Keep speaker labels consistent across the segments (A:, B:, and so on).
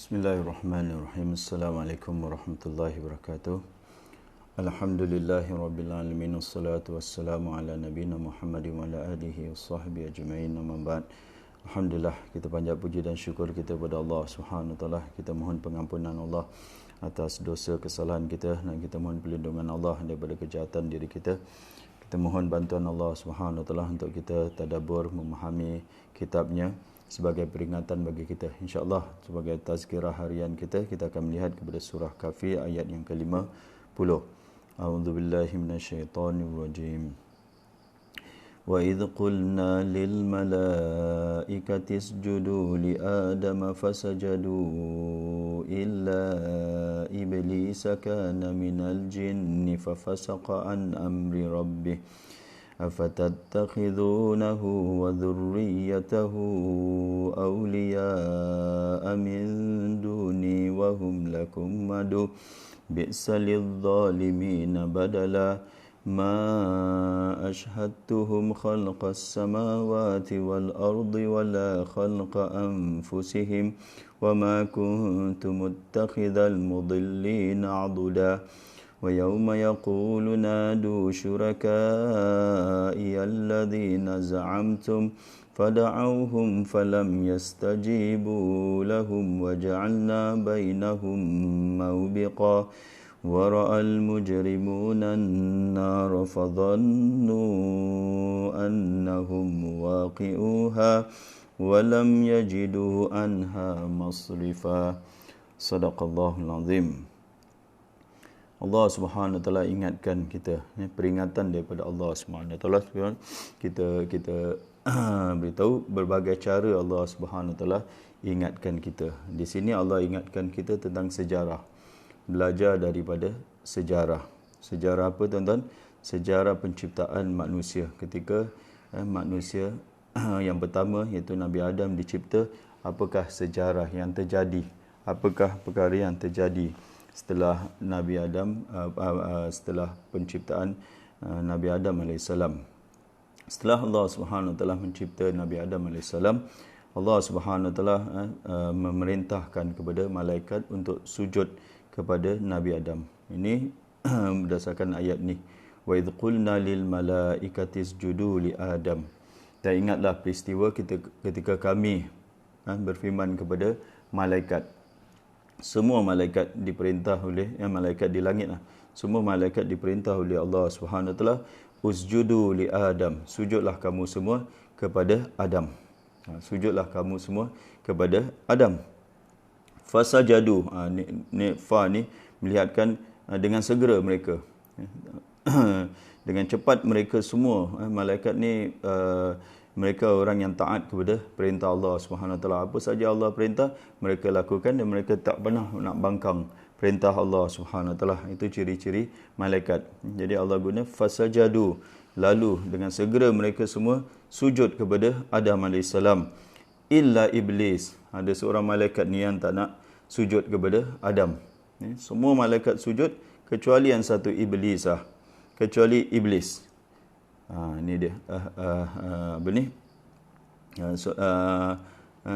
A: Bismillahirrahmanirrahim. Assalamualaikum warahmatullahi wabarakatuh. Alhamdulillahirabbil alamin wassalatu wassalamu ala nabiyina Muhammadin wa ala alihi washabbihi ajmain. Amma ba'd. Alhamdulillah, kita panjat puji dan syukur kita kepada Allah Subhanahu wa taala. Kita mohon pengampunan Allah atas dosa kesalahan kita dan kita mohon perlindungan Allah daripada kejahatan diri kita. Kita mohon bantuan Allah Subhanahu wa taala untuk kita tadabbur memahami kitabnya sebagai peringatan bagi kita. InsyaAllah sebagai tazkirah harian kita akan melihat kepada surah Kahfi ayat yang ke-50. A'udzubillahi minasyaitonirrajim. Wa idh qulna lil malaikati isjudu li adama fasajadu illa iblisa kana minal jinni fafasaqa an amri rabbih أفتتخذونه وذريته أولياء من دوني وهم لكم عدو بئس للظالمين بدلا ما أشهدتهم خلق السماوات والأرض ولا خلق أنفسهم وما كنت متخذ المضلين عضدا ويوم يقول نادوا شركائي الذين زعمتم فدعوهم فلم يستجيبوا لهم وجعلنا بينهم موبقا ورأى المجرمون النار فظنوا أنهم واقعوها ولم يجدوا عنها مصرفا صدق الله العظيم. Allah Subhanahu wa taala ingatkan kita, peringatan daripada Allah Subhanahu wa taala. Kita beritahu berbagai cara Allah Subhanahu wa taala ingatkan kita. Di sini Allah ingatkan kita tentang sejarah. Belajar daripada sejarah. Sejarah apa tuan-tuan? Sejarah penciptaan manusia. Ketika manusia yang pertama iaitu Nabi Adam dicipta, apakah sejarah yang terjadi? Apakah perkara yang terjadi setelah Nabi Adam, setelah penciptaan Nabi Adam AS. Setelah Allah Subhanahu wa taala mencipta Nabi Adam AS, Allah Subhanahu wa taala memerintahkan kepada malaikat untuk sujud kepada Nabi Adam. Ini berdasarkan ayat ni. Wa idh qulna lil malaikati isjudu li Adam. Dan ingatlah peristiwa ketika kami berfirman kepada malaikat. Semua malaikat diperintah oleh malaikat di langit lah. Semua malaikat diperintah oleh Allah Subhanahu wa taala, usjudu li Adam. Sujudlah kamu semua kepada Adam. Sujudlah kamu semua kepada Adam. Fasajadu. Ni fa ni melihatkan dengan segera mereka. Dengan cepat mereka semua malaikat ni mereka orang yang taat kepada perintah Allah Subhanahu wa taala. Apa saja Allah perintah, mereka lakukan dan mereka tak pernah nak bangkang perintah Allah Subhanahu wa taala. Itu ciri-ciri malaikat. Jadi Allah guna fasajadu, lalu dengan segera mereka semua sujud kepada Adam AS. Illa iblis. Ada seorang malaikat ni yang tak nak sujud kepada Adam. Semua malaikat sujud kecuali yang satu, iblis lah. Kecuali iblis. Ini dia apa ni,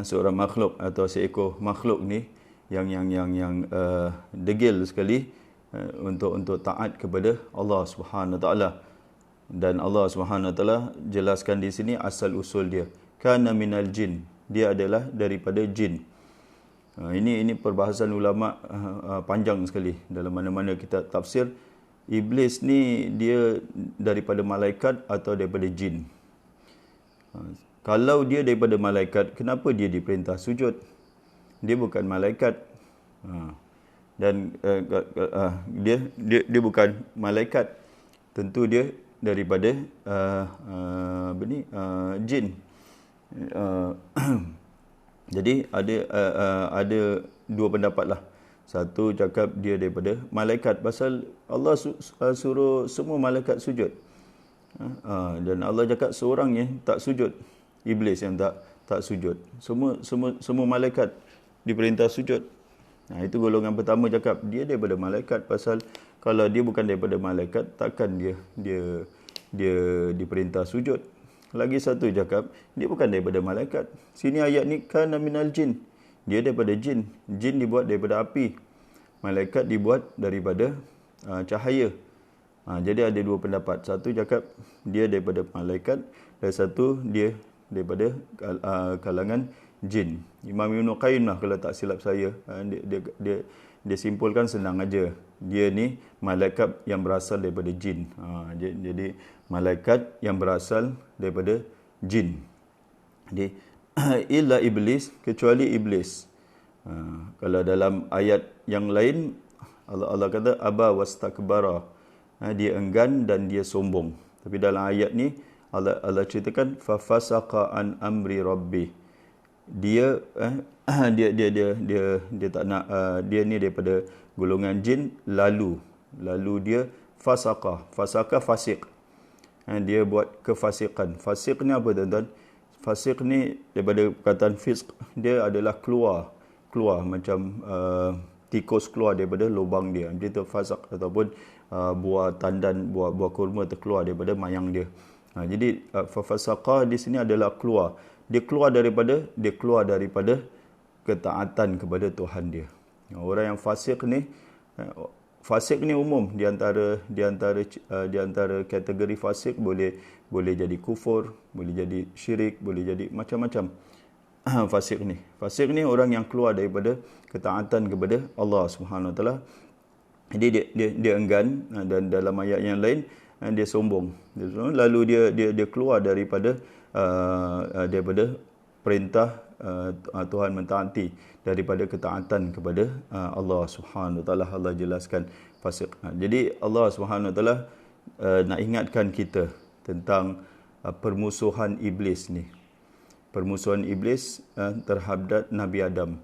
A: seorang makhluk atau seekor makhluk ni yang degil sekali untuk taat kepada Allah Subhanahu wa taala. Dan Allah Subhanahu wa taala jelaskan di sini asal usul dia, kana minal jin, dia adalah daripada jin. Ini perbahasan ulama panjang sekali dalam mana-mana kitab tafsir. Iblis ni dia daripada malaikat atau daripada jin? Kalau dia daripada malaikat, kenapa dia diperintah sujud? Dia bukan malaikat. Dan dia bukan malaikat. Tentu dia daripada jin. Jadi ada dua pendapat lah. Satu cakap dia daripada malaikat pasal Allah suruh semua malaikat sujud. Dan Allah cakap seorang yang tak sujud, iblis yang tak sujud. Semua malaikat diperintah sujud. Itu golongan pertama cakap dia daripada malaikat pasal kalau dia bukan daripada malaikat takkan dia diperintah sujud. Lagi satu cakap dia bukan daripada malaikat. Sini ayat ni kana minal jin. dia daripada jin. Jin dibuat daripada api. Malaikat dibuat daripada cahaya. Jadi ada dua pendapat. Satu cakap dia daripada malaikat dan satu dia daripada kalangan jin. Imam Ibn Qayyim lah kalau tak silap saya. Dia simpulkan senang aja. Dia ni malaikat yang berasal daripada jin. Jadi malaikat yang berasal daripada jin. Jadi illa iblis, kecuali iblis. Kalau dalam ayat yang lain Allah kata aba wastakbara. Dia enggan dan dia sombong. Tapi dalam ayat ni Allah ceritakan fa fasaqa an amri rabbi. Dia tak nak, dia ni daripada golongan jin, lalu dia fasaqa fasik. Dia buat kefasikan. Fasik ni apa tuan-tuan? Fasik ni daripada perkataan fisq, dia adalah keluar macam tikus keluar daripada lubang dia. Dia tu fasak, ataupun buah tandan, buah kurma terkeluar daripada mayang dia. Jadi fasaqa di sini adalah keluar. Dia keluar daripada ketaatan kepada Tuhan dia. Orang yang fasik ni umum di antara kategori fasik, boleh jadi kufur, boleh jadi syirik, boleh jadi macam-macam. Fasik ni orang yang keluar daripada ketaatan kepada Allah Subhanahu Wa Taala. Jadi dia enggan, dan dalam ayat yang lain dia sombong. Lalu dia keluar daripada perintah Tuhan, mentaati daripada ketaatan kepada Allah Subhanahu Wa Taala. Allah jelaskan fasik. Jadi Allah Subhanahu Wa Taala nak ingatkan kita tentang permusuhan iblis ni. Permusuhan iblis terhadap Nabi Adam.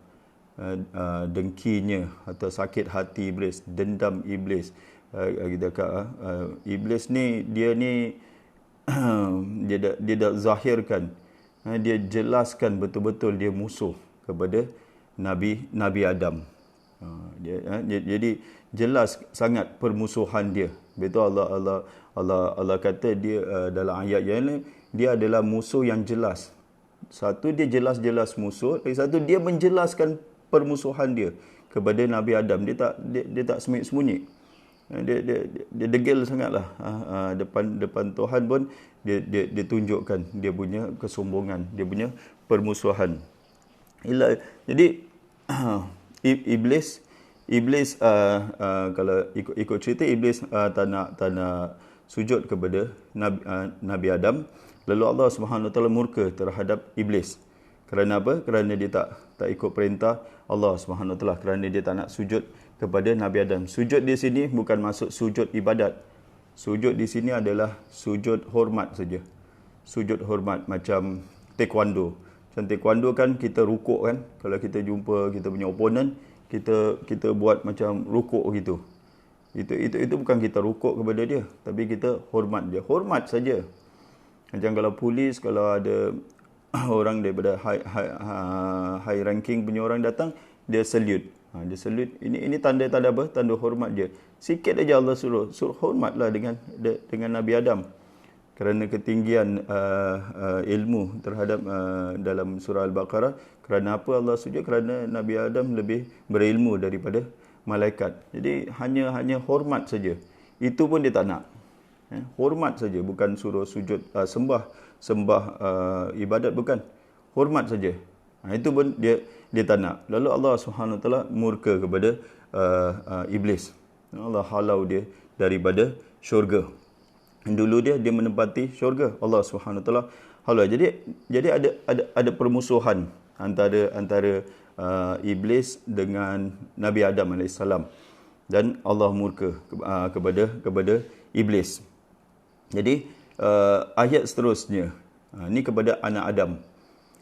A: Dengkinya atau sakit hati iblis, dendam iblis. Kita kata iblis ni dia dah zahirkan, dia jelaskan betul-betul dia musuh kepada Nabi Adam. Jadi jelas sangat permusuhan dia. Betul Allah kata dia dalam ayat yang lain, dia adalah musuh yang jelas. Satu, dia jelas-jelas musuh, lagi satu, dia menjelaskan permusuhan dia kepada Nabi Adam. Dia tak sembunyi. Dia degil sangatlah. Depan Tuhan pun dia tunjukkan dia punya kesombongan, dia punya permusuhan. Jadi iblis kalau ikut cerita, iblis tak nak sujud kepada Nabi Adam. Lalu Allah Subhanahu Wa Taala murka terhadap iblis. Kerana apa? Kerana dia tak ikut perintah Allah Subhanahu Wa Taala, kerana dia tak nak sujud kepada Nabi Adam. Sujud di sini bukan maksud sujud ibadat. Sujud di sini adalah sujud hormat saja. Sujud hormat macam taekwondo. Macam taekwondo kan kita rukuk kan. Kalau kita jumpa kita punya opponent, kita buat macam rukuk gitu. Itu bukan kita rukuk kepada dia, tapi kita hormat dia. Hormat saja. Macam kalau polis, kalau ada orang daripada high ranking punya orang datang, dia salute. Dia salute. Ini tanda-tanda apa? Tanda hormat dia. Sikit aja Allah suruh hormatlah dengan Nabi Adam. Kerana ketinggian ilmu terhadap dalam surah Al-Baqarah. Kerana apa Allah sujud? Kerana Nabi Adam lebih berilmu daripada malaikat. Jadi hanya hormat saja. Itu pun dia tak nak. Hormat saja, bukan suruh sujud sembah ibadat, bukan. Hormat saja. Itu pun dia tak nak. Lalu Allah Subhanahu Wa Taala murka kepada iblis. Allah halau dia daripada syurga. Dulu dia menempati syurga. Allah Subhanahu Wa Taala halau. Jadi ada permusuhan antara iblis dengan Nabi Adam alaihissalam, dan Allah murka kepada iblis. Jadi ayat seterusnya ni kepada anak Adam,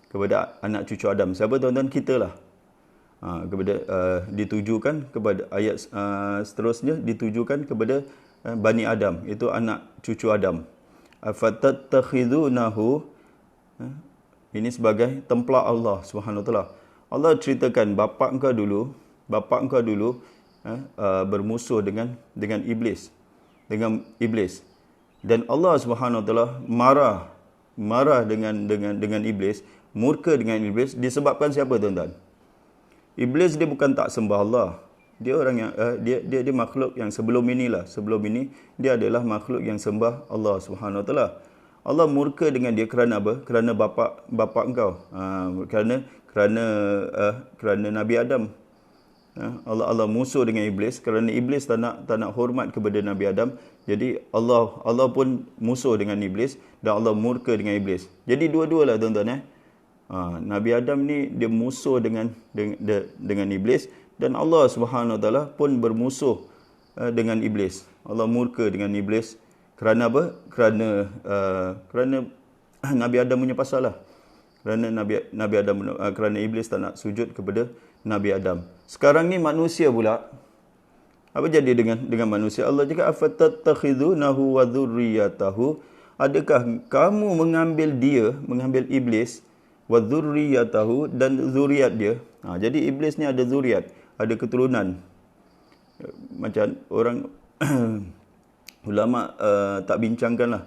A: kepada anak cucu Adam. Siapa tuan-tuan? Kita lah. Ditujukan kepada ayat seterusnya, ditujukan kepada Bani Adam, itu anak cucu Adam. Afatattakhidunahu, ini sebagai templak Allah Subhanahu Wa Taala. Allah ceritakan bapa engkau dulu bermusuh dengan iblis, dan Allah Subhanahu Wa Taala marah dengan iblis, murka dengan iblis disebabkan siapa tuan-tuan? Iblis dia bukan tak sembah Allah. Dia orang yang dia makhluk yang sebelum inilah. Sebelum ini dia adalah makhluk yang sembah Allah Subhanahu Wa Taala. Allah murka dengan dia kerana apa? Kerana bapa engkau. Kerana Nabi Adam. Allah musuh dengan iblis kerana iblis tak nak hormat kepada Nabi Adam. Jadi Allah pun musuh dengan iblis dan Allah murka dengan iblis. Jadi dua-dualah tuan-tuan. Nabi Adam ni dia musuh dengan iblis dan Allah Subhanahu Wa Taala pun bermusuh dengan iblis. Allah murka dengan iblis kerana apa? Kerana Nabi Adam punya pasal lah. Kerana Nabi Adam kerana iblis tak nak sujud kepada Nabi Adam. Sekarang ni manusia pula. Apa jadi dengan manusia? Allah cakap afatattakhidunahu wa dzurriyyatahu. Adakah kamu mengambil iblis wa dzurriyyatahu dan zuriat dia? Jadi iblis ni ada zuriat, ada keturunan. Macam orang ulama tak bincangkanlah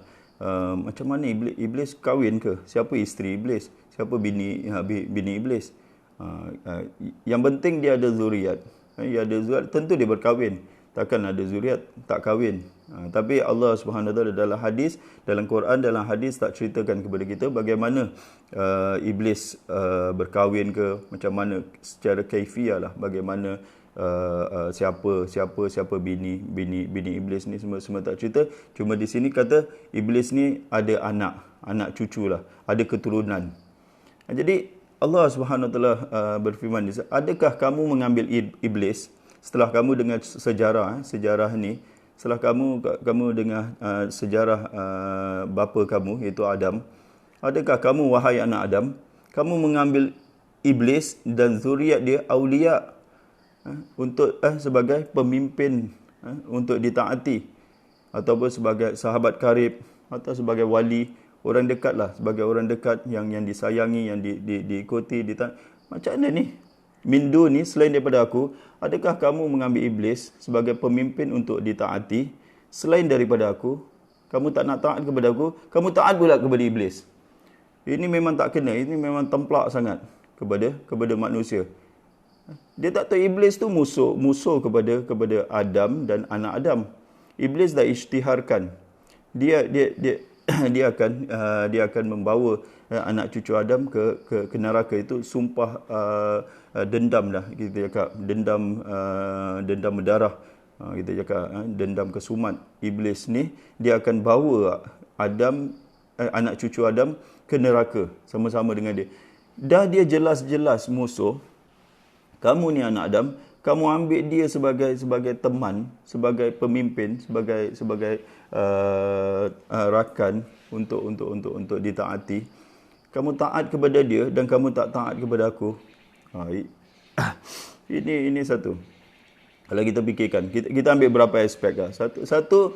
A: macam mana iblis kahwin ke? Siapa isteri iblis? Siapa bini iblis? Yang penting dia ada zuriat. Dia ada zuriat, tentu dia berkahwin. Takkan ada zuriat tak kahwin. Tapi Allah Subhanahu Wa Taala dalam hadis, dalam Quran, dalam hadis tak ceritakan kepada kita bagaimana iblis berkahwin ke, macam mana secara kaifiah lah, bagaimana siapa bini iblis ni, semua tak cerita. Cuma di sini kata iblis ni ada anak cucu lah, ada keturunan. Jadi Allah Subhanahu Wa Taala berfirman, adakah kamu mengambil iblis setelah kamu dengar sejarah ni, setelah kamu dengar sejarah bapa kamu iaitu Adam, adakah kamu wahai anak Adam, kamu mengambil iblis dan zuriat dia aulia untuk sebagai pemimpin untuk ditaati, ataupun sebagai sahabat karib, atau sebagai wali, orang dekat lah, sebagai orang dekat yang disayangi, yang diikuti, macam mana ni? Min duni, selain daripada aku, adakah kamu mengambil iblis sebagai pemimpin untuk ditaati selain daripada aku? Kamu tak nak taat kepada aku, kamu taat pula kepada iblis. Ini memang tak kena, ini memang templak sangat kepada manusia. Dia tak tahu iblis tu musuh kepada Adam dan anak Adam. Iblis dah isytiharkan. Dia akan membawa anak cucu Adam ke neraka. Itu sumpah dendam dah, kita cakap dendam berdarah, kita cakap dendam kesumat. Iblis ni dia akan bawa Adam, anak cucu Adam ke neraka sama-sama dengan dia. Dah dia jelas-jelas musuh. Kamu ni anak Adam, kamu ambil dia sebagai teman, sebagai pemimpin, sebagai rakan untuk ditaati. Kamu taat kepada dia dan kamu tak taat kepada aku. Ini satu. Kalau kita fikirkan, kita ambil berapa aspek lah. Satu,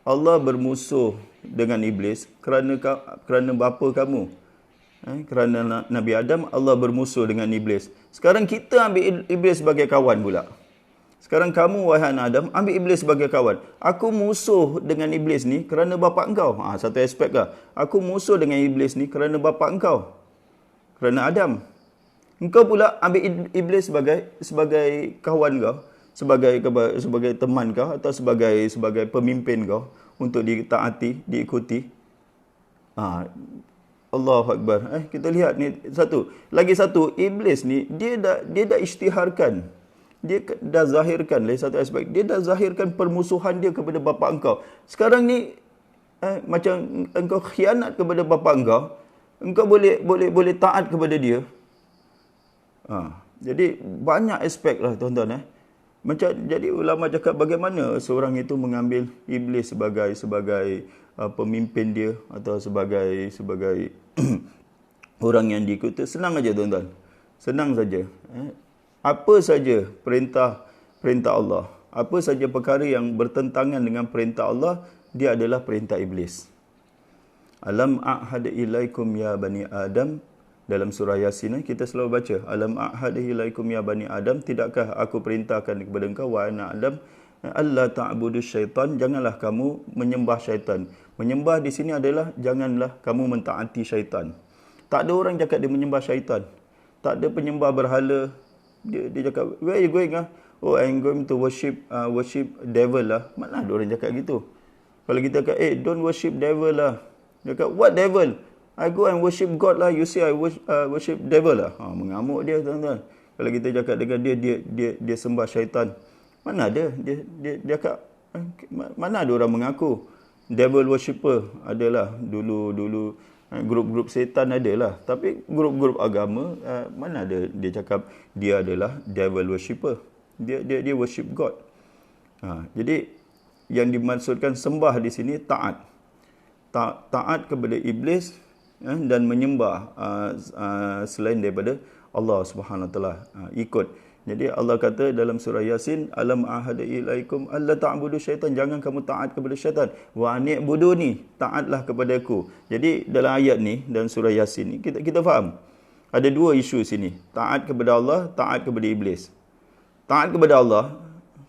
A: Allah bermusuh dengan iblis kerana bapa kamu. Kerana Nabi Adam, Allah bermusuh dengan iblis. Sekarang kita ambil iblis sebagai kawan pula. Sekarang kamu, wahai anak Adam, ambil iblis sebagai kawan. Aku musuh dengan iblis ni kerana bapa engkau. Satu aspek lah. Aku musuh dengan iblis ni kerana bapa engkau. Kerana Adam. Engkau pula ambil iblis sebagai kawan kau, sebagai teman kau, atau sebagai pemimpin kau untuk ditaati, diikuti. Allahu Akbar. Kita lihat ni satu. Lagi satu, iblis ni dia dah isytiharkan. Dia dah zahirkan, lagi satu aspek. Dia dah zahirkan permusuhan dia kepada bapa engkau. Sekarang ni macam engkau khianat kepada bapa engkau boleh taat kepada dia. Jadi banyak aspek lah tuan-tuan. Jadi ulama cakap bagaimana seorang itu mengambil iblis sebagai pemimpin dia atau sebagai orang yang diikuti. Senang aja tuan-tuan. Senang saja. Apa saja perintah Allah, apa saja perkara yang bertentangan dengan perintah Allah, dia adalah perintah iblis. Alam a'had ilaikum ya bani Adam. Dalam surah Yasin kita selalu baca, alam a'had ilaikum ya bani Adam, tidakkah aku perintahkan kepada engkau wahai anak Adam, alla ta'budu syaitan, janganlah kamu menyembah syaitan. Menyembah di sini adalah janganlah kamu mentaati syaitan. Tak ada orang cakap dia menyembah syaitan. Tak ada penyembah berhala, Dia cakap, where you going ah? Oh, I'm going to worship devil lah. Mana ada orang cakap gitu? Kalau kita cakap, don't worship devil lah. Dia cakap, what devil? I go and worship God lah. You say I worship devil lah. Mengamuk dia, tuan-tuan. Kalau kita cakap dengan dia sembah syaitan. Mana ada? Dia cakap, mana ada orang mengaku devil worshipper? Adalah dulu grup-grup setan adalah, tapi grup-grup agama mana ada dia cakap dia adalah devil worshipper. Dia worship God. Jadi yang dimaksudkan sembah di sini taat kepada iblis dan menyembah selain daripada Allah Subhanahu Wa Taala, ikut. Jadi Allah kata dalam surah Yasin, alam ahada ilaikum alla ta'budu syaitan, jangan kamu taat kepada syaitan, wa ani'buduni, taatlah kepada aku. Jadi dalam ayat ni, dalam surah Yasin ni, kita faham ada dua isu sini, taat kepada Allah, taat kepada iblis. Taat kepada Allah,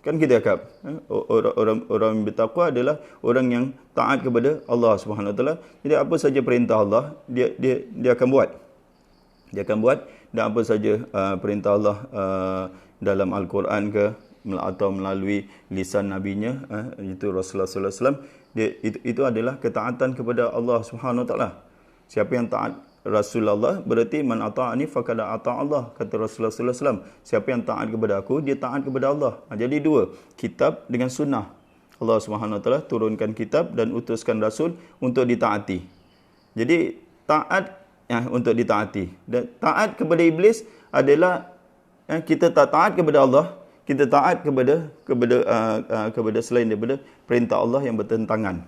A: kan kita cakap orang yang bertakwa adalah orang yang taat kepada Allah Subhanahu Wa Taala. Jadi apa saja perintah Allah dia akan buat. Dia akan buat, dan apa saja perintah Allah dalam Al-Quran ke atau melalui lisan nabinya, itu Rasulullah sallallahu alaihi wasallam, itu adalah ketaatan kepada Allah Subhanahu Wa Taala. Siapa yang taat Rasulullah berarti man ata'ani faqad ata' Allah, kata Rasulullah sallallahu alaihi wasallam. Siapa yang taat kepada aku, dia taat kepada Allah. Jadi dua, kitab dengan sunnah. Allah Subhanahu Wa Taala turunkan kitab dan utuskan rasul untuk ditaati. Jadi taat untuk ditaati. Dan taat kepada iblis adalah kita tak taat kepada Allah, kita taat kepada selain daripada perintah Allah yang bertentangan.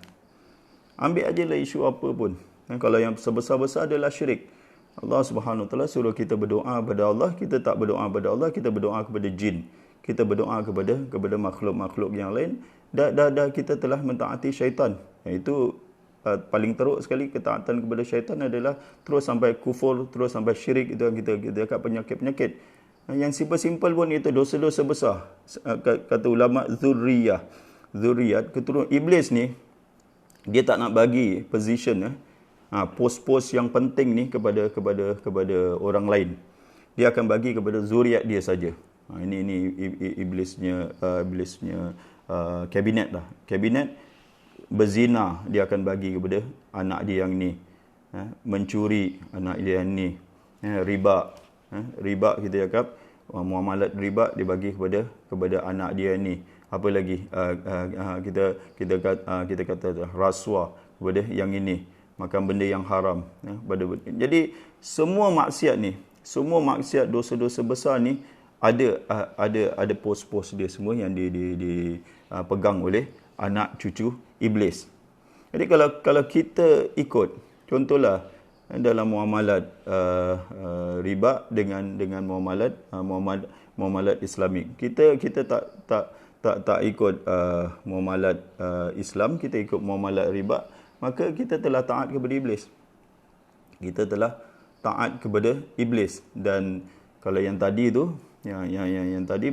A: Ambil ajalah isu apa pun. Kalau yang sebesar-besar adalah syirik. Allah Subhanahu Wa Taala suruh kita berdoa kepada Allah, kita tak berdoa kepada Allah, kita berdoa kepada jin. Kita berdoa kepada makhluk-makhluk yang lain. Dah kita telah mentaati syaitan. Itu paling teruk sekali, ketaatan kepada syaitan adalah terus sampai kufur, terus sampai syirik. Itu yang kita dekat penyakit-penyakit. Yang simple-simple pun itu dosa-dosa besar. Kata ulama zuriyat, keturunan iblis ni, dia tak nak bagi position pos-pos yang penting ni kepada orang lain. Dia akan bagi kepada zuriat dia saja. Ini iblisnya kabinet lah. Kabinet berzina dia akan bagi kepada anak dia yang ni, mencuri anak dia yang ni, riba kita cakap, muamalat riba dia bagi kepada anak dia yang ni. Apa lagi kita kata rasuah kepada yang ini, makan benda yang haram. Jadi semua maksiat dosa-dosa besar ni ada pos-pos dia semua yang dipegang oleh anak cucu iblis. Jadi kalau kita ikut, contohlah dalam muamalat riba dengan muamalat Islamik, kita tak ikut muamalat Islam, kita ikut muamalat riba, maka kita telah taat kepada iblis. Kita telah taat kepada iblis. Dan kalau yang tadi tu, yang tadi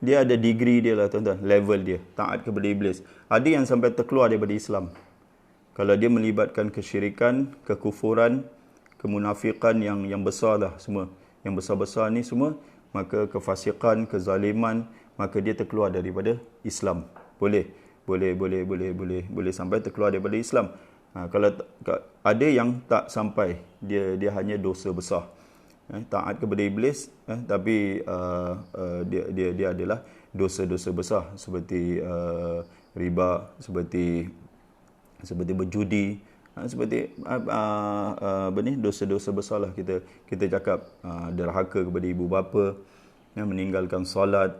A: dia ada degree dia lah, tuan-tuan, level dia taat kepada iblis. Ada yang sampai terkeluar daripada Islam. Kalau dia melibatkan kesyirikan, kekufuran, kemunafikan yang besar lah semua, yang besar-besar ni semua, maka kefasikan, kezaliman, maka dia terkeluar daripada Islam. Boleh sampai terkeluar daripada Islam. Kalau ada yang tak sampai, dia hanya dosa besar. Taat kepada iblis, tapi dia adalah dosa-dosa besar seperti riba, seperti berjudi, seperti dosa-dosa besar lah. Kita cakap derhaka kepada ibu bapa, meninggalkan solat,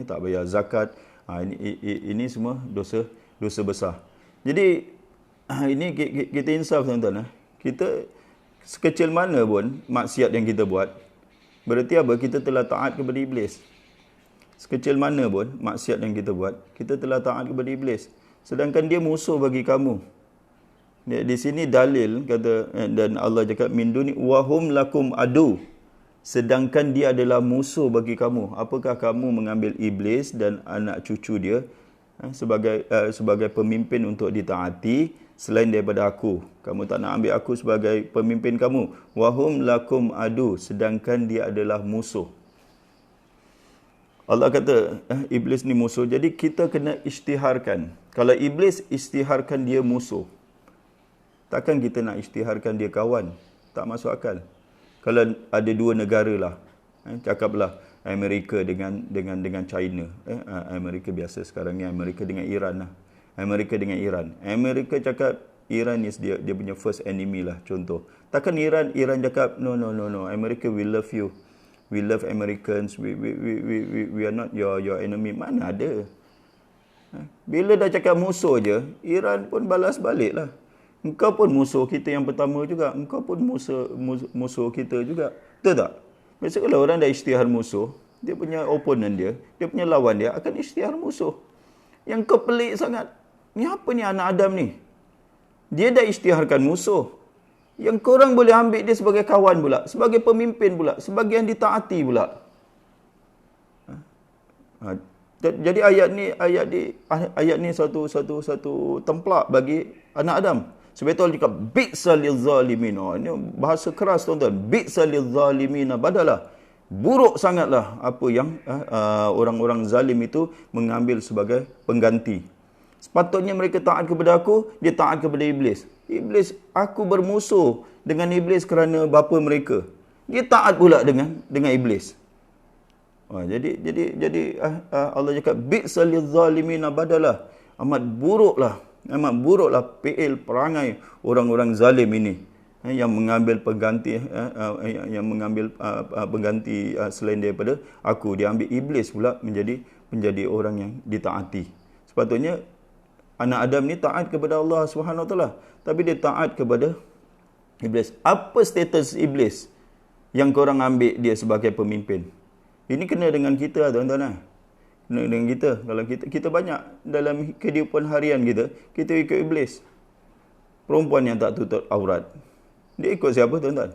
A: tak bayar zakat. Ini semua dosa besar. Jadi ini kita insaf, tuan-tuan. Kita sekecil mana pun maksiat yang kita buat, berarti apa? Kita telah taat kepada iblis. Sekecil mana pun maksiat yang kita buat, kita telah taat kepada iblis. Sedangkan dia musuh bagi kamu. Di sini dalil kata, dan Allah cakap min duni wahum lakum adu, sedangkan dia adalah musuh bagi kamu. Apakah kamu mengambil iblis dan anak cucu dia sebagai pemimpin untuk ditaati, selain daripada aku. Kamu tak nak ambil aku sebagai pemimpin kamu. Wahum lakum adu, sedangkan dia adalah musuh. Allah kata iblis ni musuh. Jadi kita kena isytiharkan. Kalau iblis isytiharkan dia musuh, takkan kita nak isytiharkan dia kawan? Tak masuk akal. Kalau ada dua negara lah, cakaplah Amerika dengan China. Amerika biasa sekarang ni Amerika dengan Iran lah. Amerika dengan Iran. Amerika cakap Iran is dia punya first enemy lah, contoh. Takkan Iran cakap no. America we love you. We love Americans. We are not your enemy. Mana ada? Bila dah cakap musuh je, Iran pun balas balik lah. Engkau pun musuh kita yang pertama juga. Engkau pun musuh kita juga. Betul tak? Biasa kalau orang dah isytihar musuh, dia punya opponent dia punya lawan dia akan isytihar musuh. Yang kau pelik sangat. Ni apa ni anak Adam ni? Dia dah isytiharkan musuh. Yang korang boleh ambil dia sebagai kawan pula, sebagai pemimpin pula, sebagai yang ditaati pula. Jadi ayat ni satu templak bagi anak Adam. Sebab itu Allah cakap bi'sa lil-zalimin. Ini bahasa keras tuan-tuan. Bi'sa lil-zalimin badalah. Buruk sangatlah apa yang orang-orang zalim itu mengambil sebagai pengganti. Sepatutnya mereka taat kepada aku, dia taat kepada iblis. Iblis, aku bermusuh dengan iblis kerana bapa mereka. Dia taat pula dengan iblis. Jadi Allah cakap bi'sa lil-zalimin badalah. Amat buruklah fi'il perangai orang-orang zalim ini yang mengambil pengganti selain daripada aku. Dia ambil iblis pula menjadi orang yang ditaati. Sepatutnya anak Adam ni taat kepada Allah Subhanahu Wa Taala, tapi dia taat kepada iblis. Apa status iblis yang korang ambil dia sebagai pemimpin? Ini kena dengan kita, tuan-tuan. Kena dengan kita. Kalau kita banyak dalam kehidupan harian kita ikut iblis. Perempuan yang tak tutup aurat, dia ikut siapa, tuan-tuan?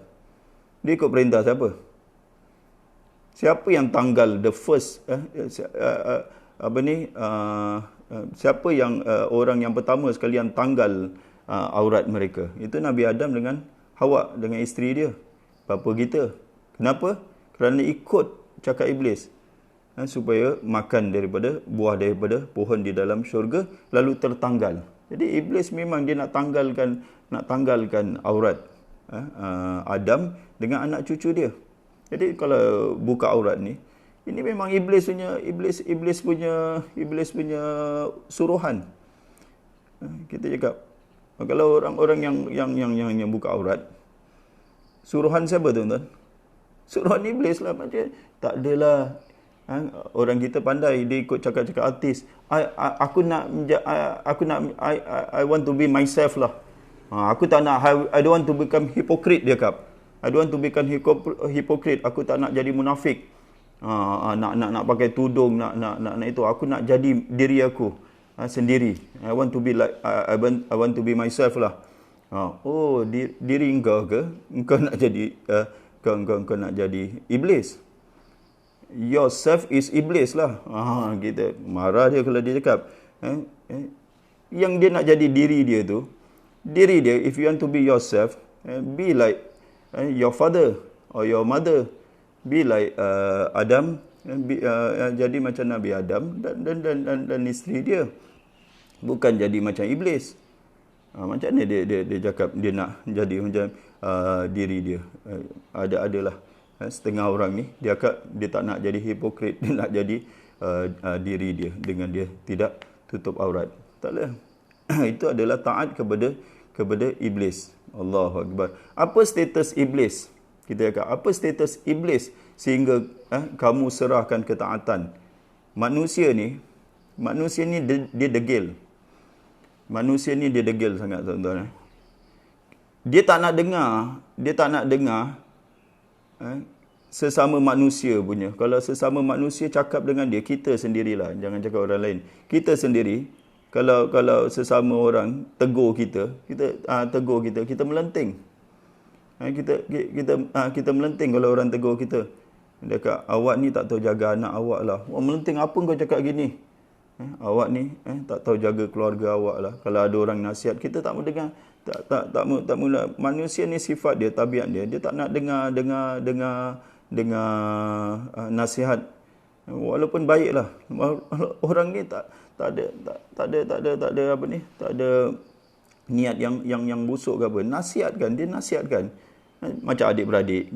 A: Dia ikut perintah siapa? Siapa yang tanggal the first siapa yang orang yang pertama sekali yang tanggal aurat mereka? Itu Nabi Adam dengan Hawa, dengan isteri dia, bapa kita. Kenapa? Kerana ikut cakap iblis, supaya makan buah daripada pohon di dalam syurga, lalu tertanggal. Jadi iblis memang dia nak tanggalkan aurat Adam dengan anak cucu dia. Jadi kalau buka aurat ni, ini memang iblis punya suruhan. Kita cakap kalau orang-orang yang buka aurat, suruhan siapa, tuan-tuan? Suruhan iblis lah. Macam tak adalah. Orang kita pandai, dia ikut cakap-cakap artis. I want to be myself lah. Aku tak nak, I don't want to become hypocrite, dia kata. I don't want to become hypocrite. Aku tak nak jadi munafik. Nak pakai tudung, nak itu. Aku nak jadi diri aku sendiri. I want to be like I want to be myself lah. Diri engkau ke? Engkau nak jadi kau nak jadi iblis. Yourself is iblis lah. Kita marah dia kalau dia cakap yang dia nak jadi diri dia tu, diri dia, if you want to be yourself, be like your father or your mother, be like Adam, jadi macam Nabi Adam dan isteri dia, bukan jadi macam iblis. Macam mana dia cakap dia nak jadi macam diri dia? Adalah setengah orang ni dia tak nak jadi hipokrit, dia nak jadi diri dia dengan dia tidak tutup aurat. Taklah. Itu adalah taat kepada iblis. Allahu Akbar. Apa status iblis? Kita cakap apa status iblis sehingga kamu serahkan ketaatan? Manusia ni dia degil. Manusia ni dia degil sangat, tuan-tuan. Dia tak nak dengar sesama manusia punya. Kalau sesama manusia cakap dengan dia, kita sendirilah, jangan cakap orang lain. Kita sendiri, kalau sesama orang tegur kita melenting. Kita melenting kalau orang tegur kita. Dia kata, awak ni tak tahu jaga anak awak lah. Melenting, apa kau cakap gini? Awak ni tak tahu jaga keluarga awak lah. Kalau ada orang nasihat, kita tak mau dengar. Tak mula. Manusia ni sifat dia, tabiat dia. Dia tak nak dengar nasihat. Walaupun baiklah. Orang ni tak ada apa ni? Tak ada niat yang busuk ke apa. Nasihatkan, dia nasihatkan. Macam adik-beradik,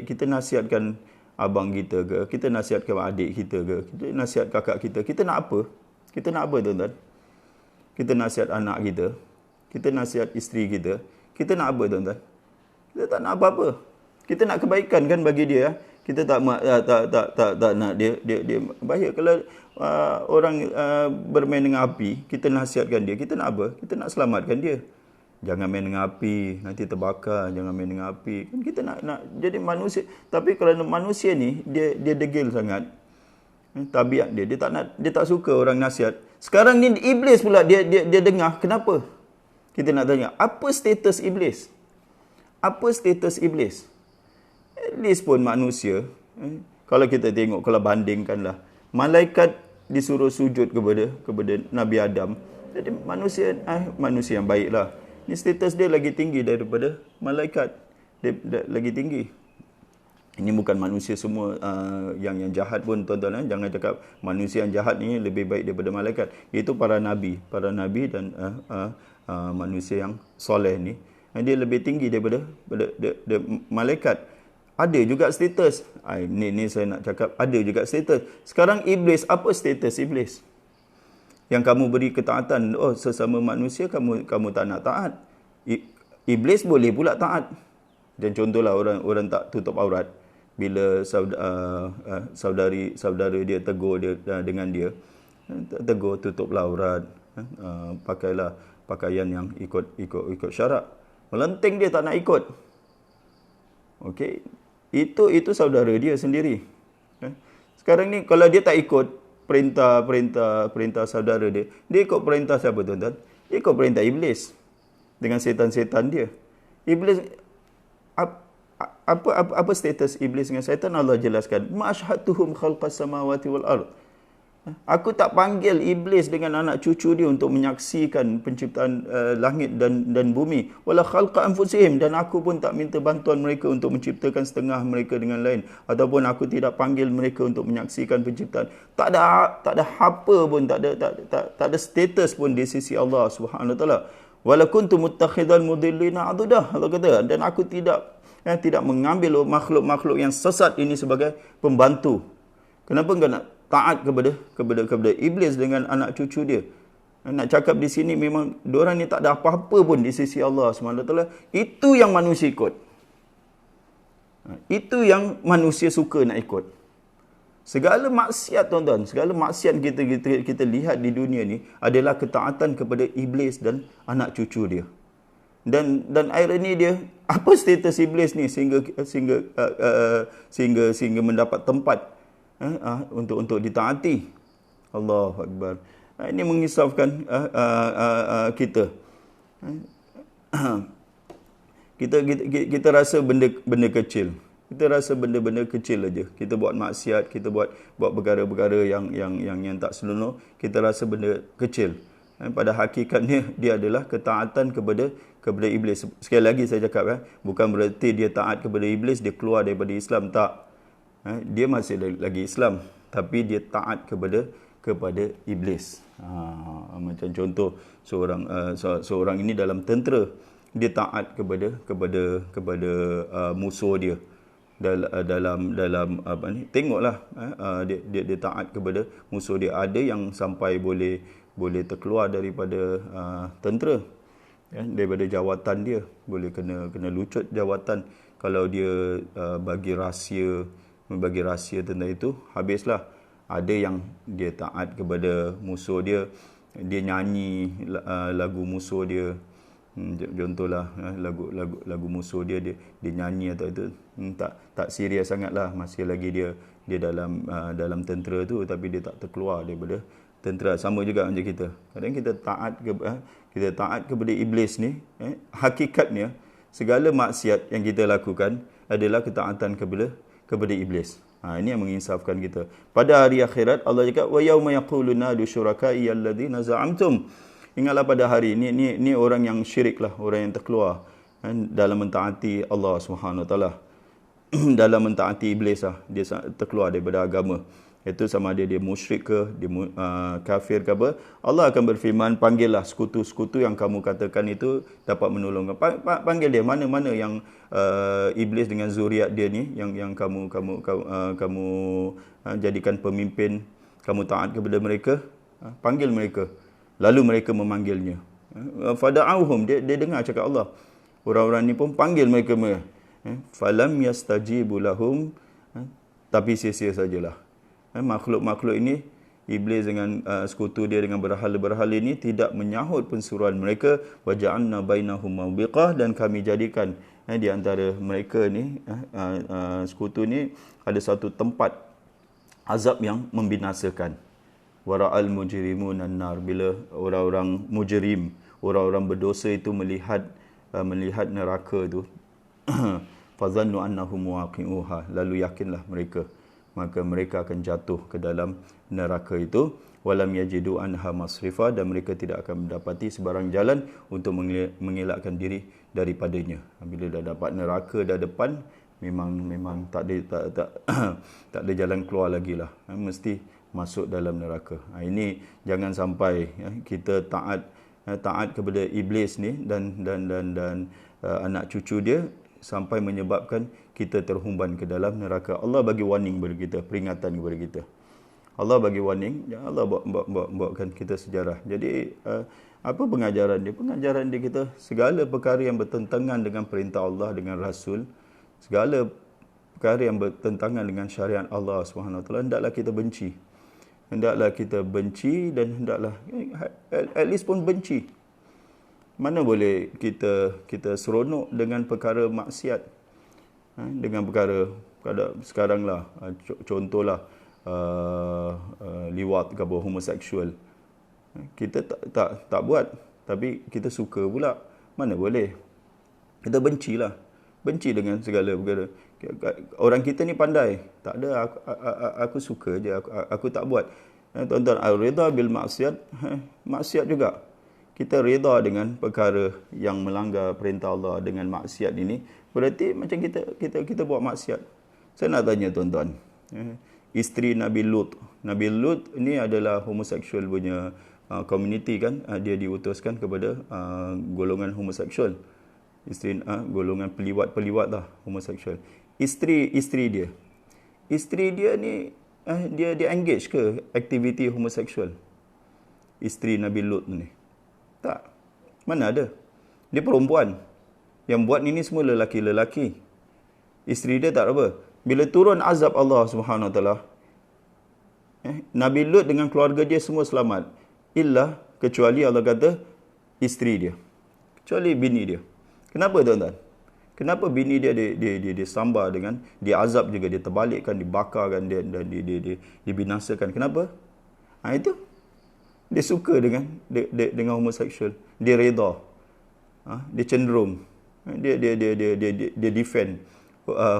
A: kita nasihatkan abang kita ke, kita nasihatkan adik kita ke, kita nasihat kakak kita. Kita nak apa? Kita nak apa, tuan-tuan? Kita nasihat anak kita, kita nasihat isteri kita. Kita nak apa, tuan-tuan? Kita tak nak apa-apa. Kita nak kebaikan kan bagi dia. Kita tak nak dia bahaya. Kalau orang bermain dengan api, kita nasihatkan dia. Kita nak apa? Kita nak selamatkan dia. Jangan main dengan api, nanti terbakar. Jangan main dengan api. Kan kita nak jadi manusia. Tapi kalau manusia ni, dia degil sangat. Tabiat dia, dia tak suka orang nasihat. Sekarang ni iblis pula dia dengar. Kenapa? Kita nak tanya, apa status iblis? Apa status iblis? At least pun manusia, kalau kita tengok, kalau bandingkanlah, malaikat disuruh sujud kepada Nabi Adam. Jadi manusia yang baiklah. Ni status dia lagi tinggi daripada malaikat. Dia lagi tinggi. Ini bukan manusia semua yang jahat pun, tuan-tuan. Jangan cakap manusia yang jahat ni lebih baik daripada malaikat. Itu para nabi dan manusia yang soleh ni. Dia lebih tinggi daripada malaikat. Ada juga status. Ini saya nak cakap, ada juga status. Sekarang iblis, apa status iblis? Yang kamu beri ketaatan, sesama manusia kamu tak nak taat. Iblis boleh pula taat. Dan contohlah orang tak tutup aurat. Bila saudara dia tegur dia dengan dia, tegur, tutuplah aurat, pakailah pakaian yang ikut syarak. Melenting dia tak nak ikut. Okey, itu saudara dia sendiri. Sekarang ni kalau dia tak ikut perintah saudara dia ikut perintah siapa, tuan-tuan? Dia ikut perintah iblis dengan setan-setan dia. Iblis apa status iblis dengan syaitan? Allah jelaskan, ma ashhadtuhum khalqas samawati wal ard. Aku tak panggil iblis dengan anak cucu dia untuk menyaksikan penciptaan langit dan bumi. Wala khalqa anfusihim, dan aku pun tak minta bantuan mereka untuk menciptakan setengah mereka dengan lain, ataupun aku tidak panggil mereka untuk menyaksikan penciptaan. Tak ada apa pun, tak ada status pun di sisi Allah Subhanahu wa taala. Wala kuntu muttakhidhal mudillina adudah. Allah kata, dan aku tidak mengambil makhluk-makhluk yang sesat ini sebagai pembantu. Kenapa enggak nak taat kepada iblis dengan anak cucu dia? Nak cakap di sini memang diorang ni tak ada apa-apa pun di sisi Allah SWT. Itu yang manusia ikut. Itu yang manusia suka nak ikut. Segala maksiat, tuan-tuan, segala maksiat kita lihat di dunia ni adalah ketaatan kepada iblis dan anak cucu dia. Dan ironi dia, apa status iblis ni sehingga mendapat tempat untuk ditaati. Allahu Akbar. Ini mengisafkan kita. Kita rasa benda kecil. Kita rasa benda-benda kecil aja. Kita buat maksiat, kita buat perkara-perkara yang tak senonoh, kita rasa benda kecil. Pada hakikatnya dia adalah ketaatan kepada iblis. Sekali lagi saya cakap, bukan bererti dia taat kepada iblis dia keluar daripada Islam, tak. Dia masih lagi Islam, tapi dia taat kepada iblis. Macam contoh seorang ini dalam tentera, dia taat kepada musuh dia. Dalam apa ni, tengoklah, dia taat kepada musuh dia. Ada yang sampai boleh terkeluar daripada tentera, daripada jawatan dia, boleh kena lucut jawatan kalau dia bagi rahsia tentang itu, habislah. Ada yang dia taat kepada musuh dia, dia nyanyi lagu musuh dia. Contohlah lagu musuh dia nyanyi atau itu, tak serius sangatlah, masih lagi dia dalam tentera tu, tapi dia tak terkeluar daripada tentera. Sama juga macam kita. Kadang kita taat kepada iblis ni, hakikatnya segala maksiat yang kita lakukan adalah ketaatan kepada iblis. Ini yang menginsafkan kita. Pada hari akhirat Allah cakap wa yauma yaqulu nadu syuraka'i alladzina za'amtum. Ingatlah pada hari ini orang yang syirik lah, orang yang terkeluar dalam mentaati Allah Subhanahu Wa Taala. Dalam mentaati iblis lah, dia terkeluar daripada agama. Itu sama ada dia musyrik ke, dia kafir ke apa. Allah akan berfirman, panggillah sekutu-sekutu yang kamu katakan itu dapat menolong. Panggil dia, mana-mana yang iblis dengan zuriat dia ni yang kamu jadikan pemimpin, kamu taat kepada mereka, panggil mereka. Lalu mereka memanggilnya. Fada'auhum, dia dengar cakap Allah. Orang-orang ni pun panggil mereka. Falam yastajibu lahum, tapi sia-sia sajalah. Makhluk-makhluk ini, iblis dengan sekutu dia dengan berhala-berhala ini tidak menyahut pensuruhan mereka. Waja'alna bainahum mawbiqah, dan kami jadikan di antara mereka ni, sekutu ni, ada satu tempat azab yang membinasakan. Wara'al mujrimun an-nar, bila orang-orang mujrim, orang-orang berdosa itu melihat neraka itu, fazannu annahum waqi'uha, lalu yakinlah mereka, maka mereka akan jatuh ke dalam neraka itu. Walam yajidu anha masrifa, dan mereka tidak akan mendapati sebarang jalan untuk mengelakkan diri daripadanya. Bila dah dapat neraka dah depan, memang tak ada jalan keluar lagi lah. Mesti masuk dalam neraka. Ini jangan sampai kita taat kepada iblis ni dan anak cucu dia, sampai menyebabkan kita terhumban ke dalam neraka. Allah bagi warning kepada kita, peringatan kepada kita. Allah bagi warning, Allah bawakan kita sejarah. Jadi apa pengajaran dia? Pengajaran dia kita, segala perkara yang bertentangan dengan perintah Allah, dengan Rasul, segala perkara yang bertentangan dengan syariat Allah SWT, hendaklah kita benci. Hendaklah kita benci, dan hendaklah at least pun benci. Mana boleh kita seronok dengan perkara maksiat, dengan perkara sekarang lah, contohlah liwat ke apa, homoseksual. Kita tak buat, tapi kita suka pula. Mana boleh. Kita bencilah, benci dengan segala perkara. Orang kita ni pandai, tak ada, aku suka je, aku tak buat. Tuan-tuan, al-ridha bil maksiat, maksiat juga. Kita reda dengan perkara yang melanggar perintah Allah dengan maksiat ini, berarti macam kita buat maksiat. Saya nak tanya tuan-tuan, isteri Nabi Lut. Nabi Lut ini adalah homoseksual punya community kan, dia diutuskan kepada golongan homoseksual. Isteri golongan peliwat lah, homoseksual. Isteri dia ni dia engage ke aktiviti homoseksual? Isteri Nabi Lut ni tak. Mana ada. Dia perempuan. Yang buat ini semua lelaki-lelaki. Isteri dia tak apa. Bila turun azab Allah Subhanahu Wa Taala, Nabi Lut dengan keluarga dia semua selamat. Illa, kecuali Allah kata isteri dia. Kecuali bini dia. Kenapa tuan-tuan? Kenapa bini dia sambar dengan, dia azab juga, dia terbalikkan, dibakarkan, dan dibinasakan. Kenapa? Itu. Dia suka dengan homoseksual. Dia reda. Dia cenderung. Dia defend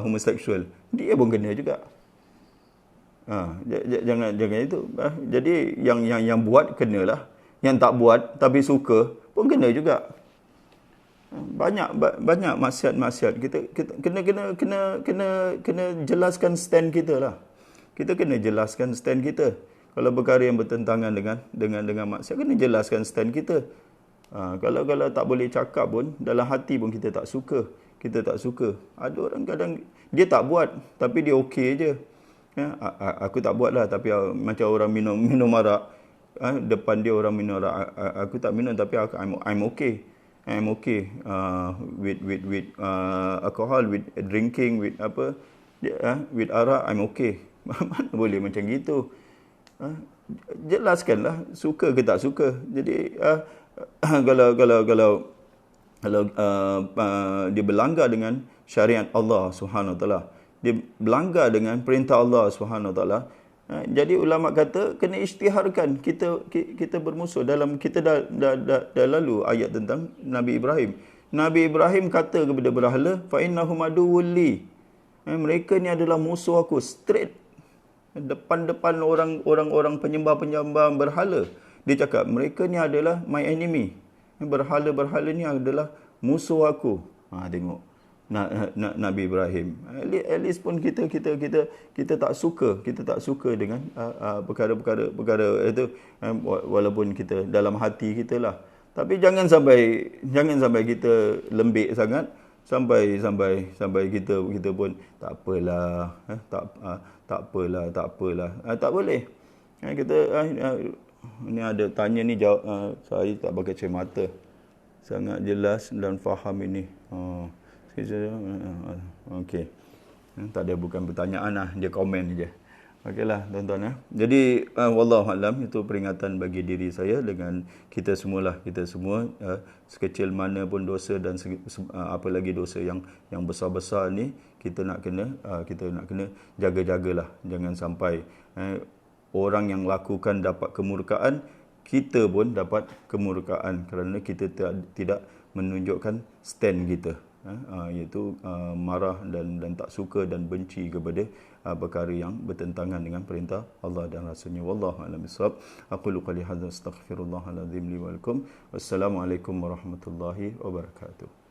A: homoseksual. Dia pun kena juga. Jangan itu. Jadi yang buat kenalah. Yang tak buat tapi suka pun kena juga. Banyak maksiat-maksiat. Kita kena jelaskan stand kita lah. Kita kena jelaskan stand kita. Kalau perkara yang bertentangan dengan maksiat, kena jelaskan stand kita. Kalau tak boleh cakap pun, dalam hati pun kita tak suka. Ada orang kadang dia tak buat, tapi dia okey je. Aku tak buat lah, tapi macam orang minum arak, depan dia orang minum arak, aku tak minum, tapi I'm okay. I'm okay with alcohol, with drinking, with apa, with arak, I'm okay. Mana boleh macam gitu? Jelaskanlah suka ke tak suka. Jadi kalau dia berlanggar dengan syariat Allah Subhanahu Wa Taala, dia berlanggar dengan perintah Allah Subhanahu Wa Taala, jadi ulama kata kena isytiharkan. Kita bermusuh dalam, kita dah lalu ayat tentang Nabi Ibrahim. Nabi Ibrahim kata kepada berhala, fa innahum aduwwul li, Mereka ni adalah musuh aku straight depan-depan orang penyembah-penyembah berhala. Dia cakap mereka ni adalah my enemy. Berhala-berhala ni adalah musuh aku. Tengok Nabi Ibrahim. At least pun kita tak suka dengan perkara itu, walaupun kita dalam hati kita lah. Tapi jangan sampai kita lembik sangat sampai kita pun tak apalah, tak apalah. Tak boleh. Kita ni ada tanya ni, jawab, saya tak pakai cermata. Sangat jelas dan faham ini. Okey. Tak ada, bukan pertanyaan lah, dia komen je. Okeylah tuan-tuan. Jadi wallahu alam, itu peringatan bagi diri saya dengan kita semua, sekecil mana pun dosa dan apalagi dosa yang besar-besar ni, kita nak kena jaga-jagalah. Jangan sampai orang yang lakukan dapat kemurkaan, kita pun dapat kemurkaan kerana kita tidak menunjukkan stand kita, iaitu marah dan tak suka dan benci kepada perkara yang bertentangan dengan perintah Allah dan Rasulnya. Wallahu a'lam bishawab. Aqulu qali hadza astaghfirullahal azim li wa lakum. Wassalamualaikum warahmatullahi wabarakatuh.